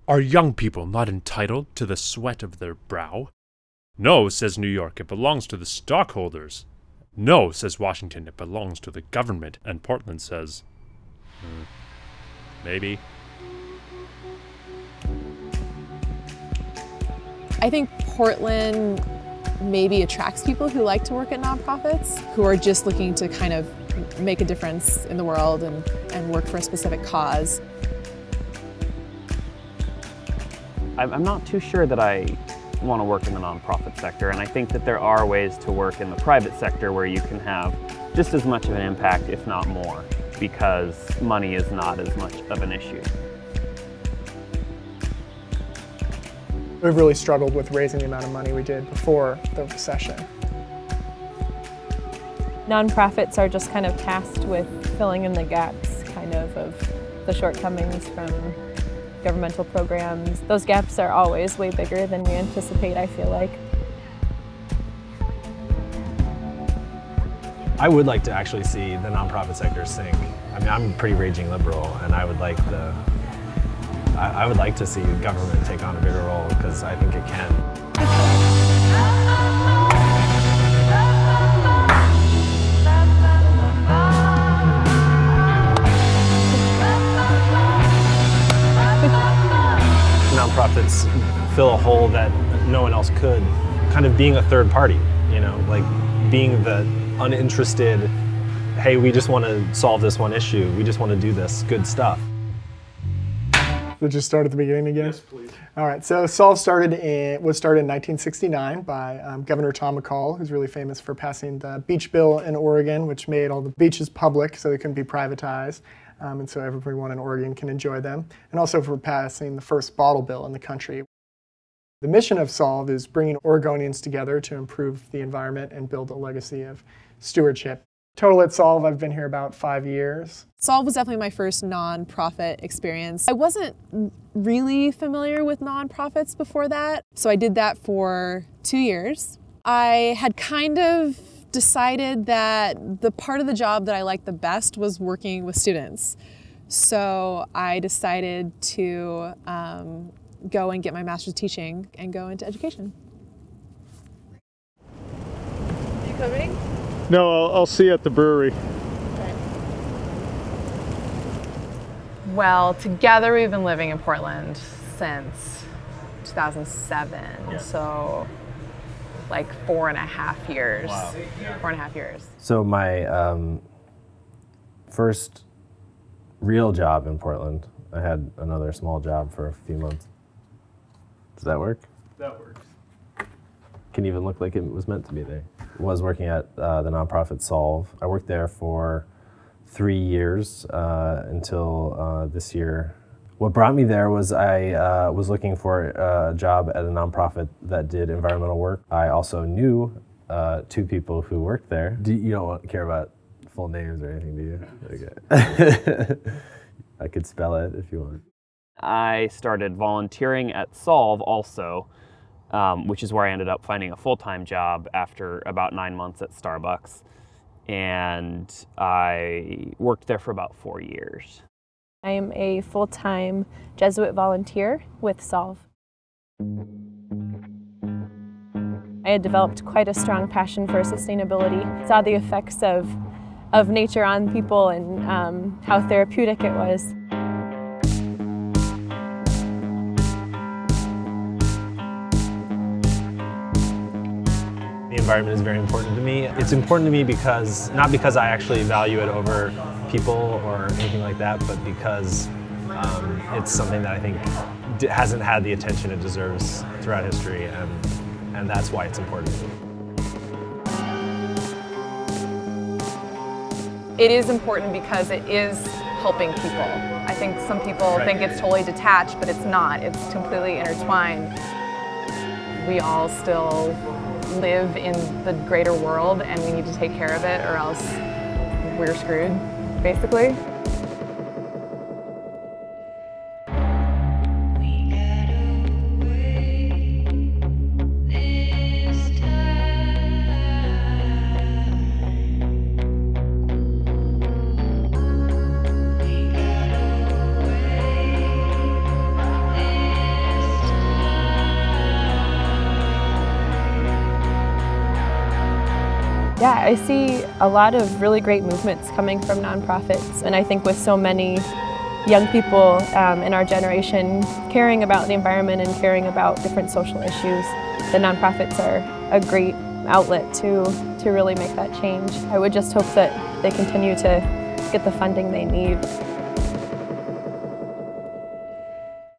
Are young people not entitled to the sweat of their brow? No, says New York, it belongs to the stockholders. No, says Washington, it belongs to the government. And Portland says, maybe. I think Portland maybe attracts people who like to work at nonprofits, who are just looking to kind of make a difference in the world and work for a specific cause. I'm not too sure that I want to work in the nonprofit sector, and I think that there are ways to work in the private sector where you can have just as much of an impact, if not more, because money is not as much of an issue. We've really struggled with raising the amount of money we did before the recession. Nonprofits are just kind of tasked with filling in the gaps of the shortcomings from governmental programs. Those gaps are always way bigger than we anticipate, I feel like. I would like to actually see the nonprofit sector sink. I mean, I'm a pretty raging liberal, and I would like to see government take on a bigger role, because I think it can. Nonprofits fill a hole that no one else could, kind of being a third party, you know, like being the uninterested, hey, we just want to solve this one issue, we just want to do this good stuff. We'll just start at the beginning again? Yes, please. All right, so SOLVE was started in 1969 by Governor Tom McCall, who's really famous for passing the beach bill in Oregon, which made all the beaches public so they couldn't be privatized. And so everyone in Oregon can enjoy them, and also for passing the first bottle bill in the country. The mission of SOLVE is bringing Oregonians together to improve the environment and build a legacy of stewardship. Total at SOLVE, I've been here about 5 years. SOLVE was definitely my first nonprofit experience. I wasn't really familiar with nonprofits before that, so I did that for 2 years. I had kind of decided that the part of the job that I liked the best was working with students. So I decided to go and get my master's of teaching and go into education. Are you coming? No, I'll see you at the brewery. Okay. Well, together we've been living in Portland since 2007, so like 4.5 years. Wow. Yeah. 4.5 years. So my first real job in Portland, I had another small job for a few months. Does that work? That works. Can even look like it was meant to be there. Was working at the nonprofit SOLVE. I worked there for 3 years until this year. What brought me there was I was looking for a job at a nonprofit that did environmental work. I also knew 2 people who worked there. You don't care about full names or anything, do you? Okay. I could spell it if you want. I started volunteering at SOLVE also, which is where I ended up finding a full-time job after about 9 months at Starbucks. And I worked there for about 4 years. I am a full-time Jesuit volunteer with SOLVE. I had developed quite a strong passion for sustainability. Saw the effects of nature on people and how therapeutic it was. The environment is very important to me. It's important to me because, not because I actually value it over people or anything like that, but because it's something that I think hasn't had the attention it deserves throughout history, and that's why it's important to me. It is important because it is helping people. I think some people think it's totally detached, but it's not. It's completely intertwined. We all still live in the greater world, and we need to take care of it, or else we're screwed, basically. Yeah, I see a lot of really great movements coming from nonprofits, and I think with so many young people in our generation caring about the environment and caring about different social issues, the nonprofits are a great outlet to really make that change. I would just hope that they continue to get the funding they need.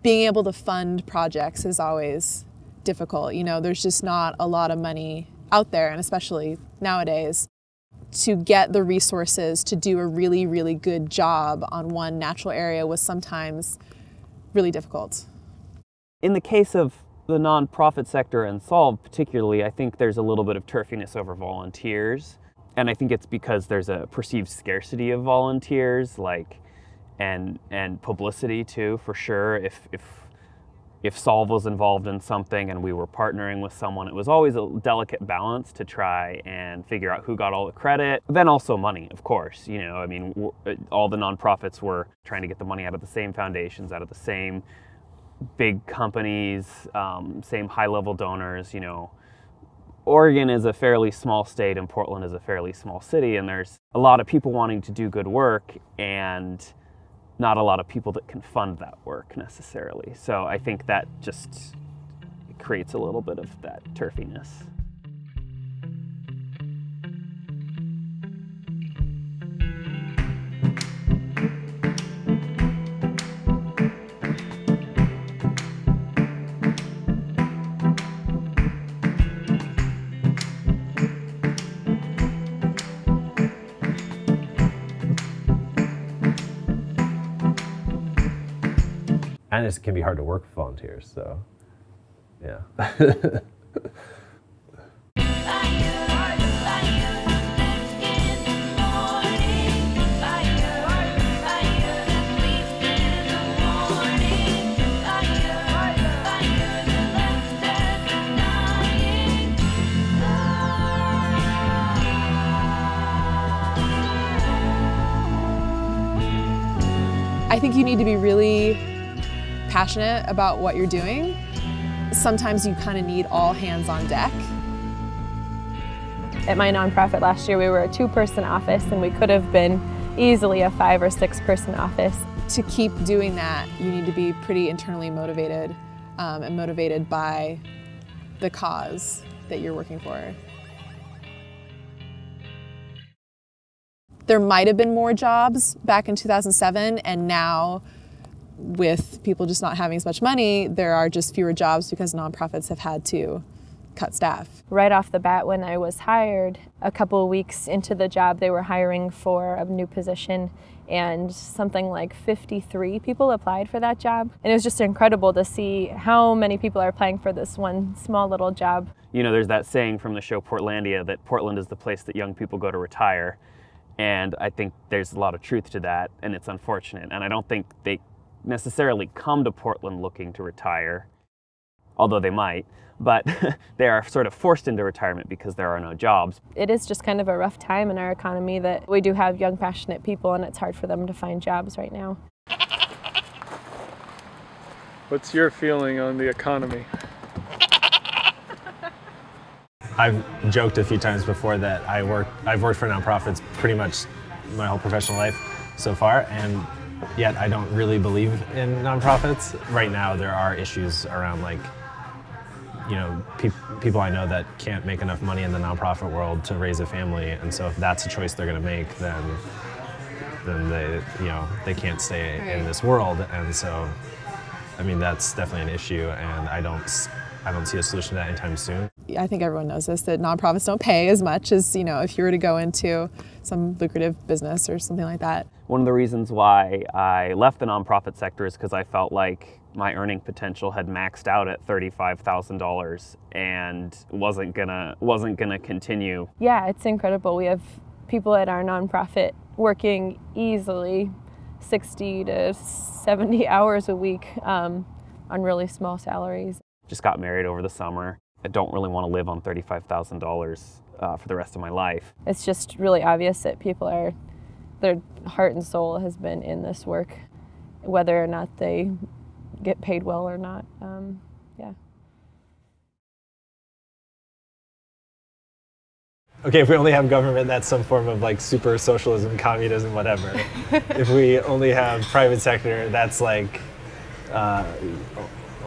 Being able to fund projects is always difficult. You know, there's just not a lot of money out there, and especially nowadays, to get the resources to do a really, really good job on one natural area was sometimes really difficult. In the case of the nonprofit sector and Solve particularly, I think there's a little bit of turfiness over volunteers. And I think it's because there's a perceived scarcity of volunteers, like, and publicity too, for sure. If Solve was involved in something and we were partnering with someone, it was always a delicate balance to try and figure out who got all the credit. Then also money, of course. You know, I mean, all the nonprofits were trying to get the money out of the same foundations, out of the same big companies, same high-level donors. You know, Oregon is a fairly small state and Portland is a fairly small city, and there's a lot of people wanting to do good work and not a lot of people that can fund that work necessarily. So I think that just creates a little bit of that turfiness. And it can be hard to work with volunteers, so yeah. I think you need to be really passionate about what you're doing. Sometimes you kind of need all hands on deck. At my nonprofit last year, we were a 2-person office, and we could have been easily a 5 or 6-person office. To keep doing that, you need to be pretty internally motivated and motivated by the cause that you're working for. There might have been more jobs back in 2007, and now with people just not having as much money, there are just fewer jobs because nonprofits have had to cut staff. Right off the bat, when I was hired, a couple of weeks into the job, they were hiring for a new position, and something like 53 people applied for that job. And it was just incredible to see how many people are applying for this one small little job. You know, there's that saying from the show Portlandia that Portland is the place that young people go to retire. And I think there's a lot of truth to that, and it's unfortunate. And I don't think they necessarily come to Portland looking to retire, although they might, but they are sort of forced into retirement because there are no jobs. It is just kind of a rough time in our economy that we do have young, passionate people, and it's hard for them to find jobs right now. What's your feeling on the economy? I've joked a few times before that I've worked for nonprofits pretty much my whole professional life so far, and yet I don't really believe in nonprofits. Right now there are issues around, like, you know, people I know that can't make enough money in the nonprofit world to raise a family, and so if that's a choice they're going to make, then they, you know, they can't stay in this world. And so, I mean, that's definitely an issue, and I don't see a solution to that anytime soon. I think everyone knows this, that nonprofits don't pay as much as, you know, if you were to go into some lucrative business or something like that. One of the reasons why I left the nonprofit sector is because I felt like my earning potential had maxed out at $35,000 and wasn't gonna continue. Yeah, it's incredible. We have people at our nonprofit working easily 60 to 70 hours a week on really small salaries. Just got married over the summer. I don't really want to live on $35,000 for the rest of my life. It's just really obvious that people are, their heart and soul has been in this work, whether or not they get paid well or not. Yeah. okay, if we only have government, that's some form of like super socialism, communism, whatever. If we only have private sector, that's like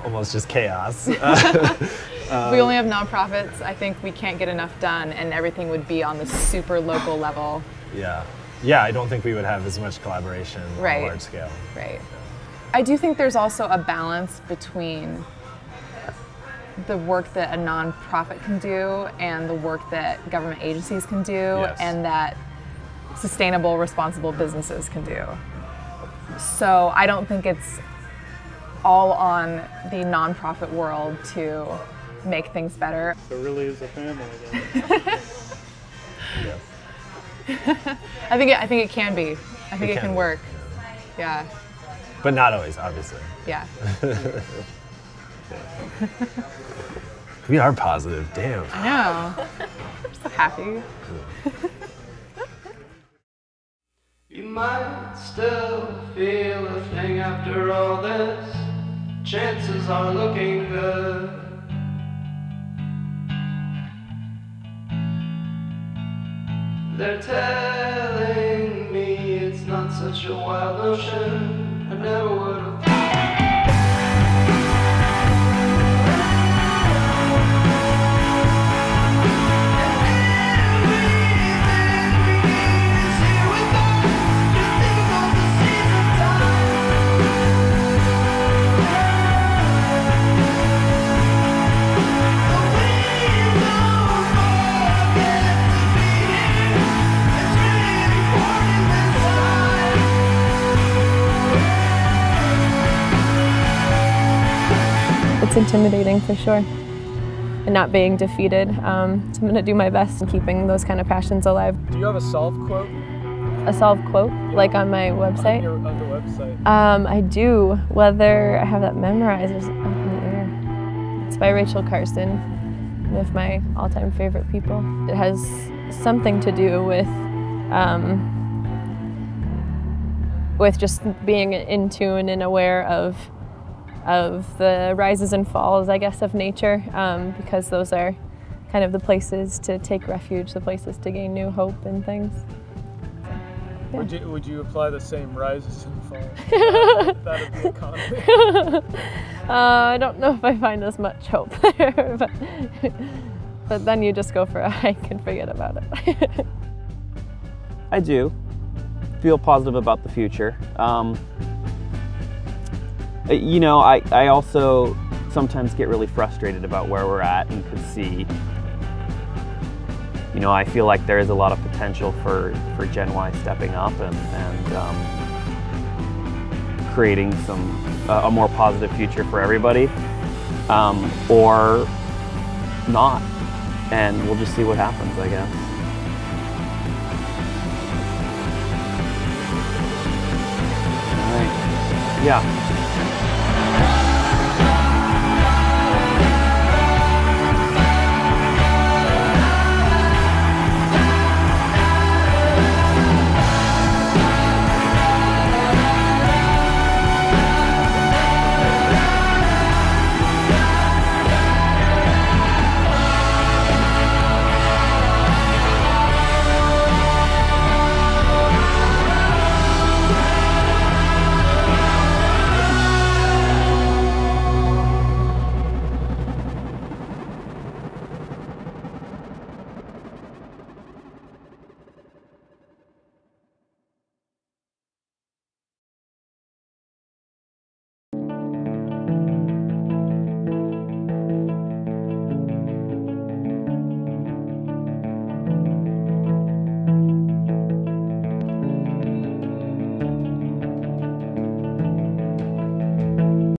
almost just chaos. If we only have nonprofits, I think we can't get enough done, and everything would be on the super local level. Yeah. Yeah, I don't think we would have as much collaboration on a large scale. Right. I do think there's also a balance between the work that a nonprofit can do and the work that government agencies can do, and that sustainable, responsible businesses can do. So I don't think it's all on the nonprofit world to make things better. So it really is a family then. I think it can be. I think it can work. Yeah. But not always, obviously. Yeah. We are positive, damn. I know. I'm so happy. You might still feel a thing after all this. Chances are looking good. They're telling me it's not such a wild notion. I never would have thought. It's intimidating for sure, and not being defeated. So I'm going to do my best in keeping those kind of passions alive. Do you have a solve quote? A solve quote, like on my website? On the website. I do. Whether I have that memorized is up in the air. It's by Rachel Carson, one of my all-time favorite people. It has something to do with just being in tune and aware of the rises and falls, I guess, of nature, because those are kind of the places to take refuge, the places to gain new hope and things. Yeah. Would you apply the same rises and falls that of the economy? I don't know if I find as much hope there, but then you just go for a hike and forget about it. I do feel positive about the future. You know, I also sometimes get really frustrated about where we're at and could see, you know, I feel like there is a lot of potential for Gen Y stepping up and creating a more positive future for everybody, or not, and we'll just see what happens, I guess. All right. Yeah.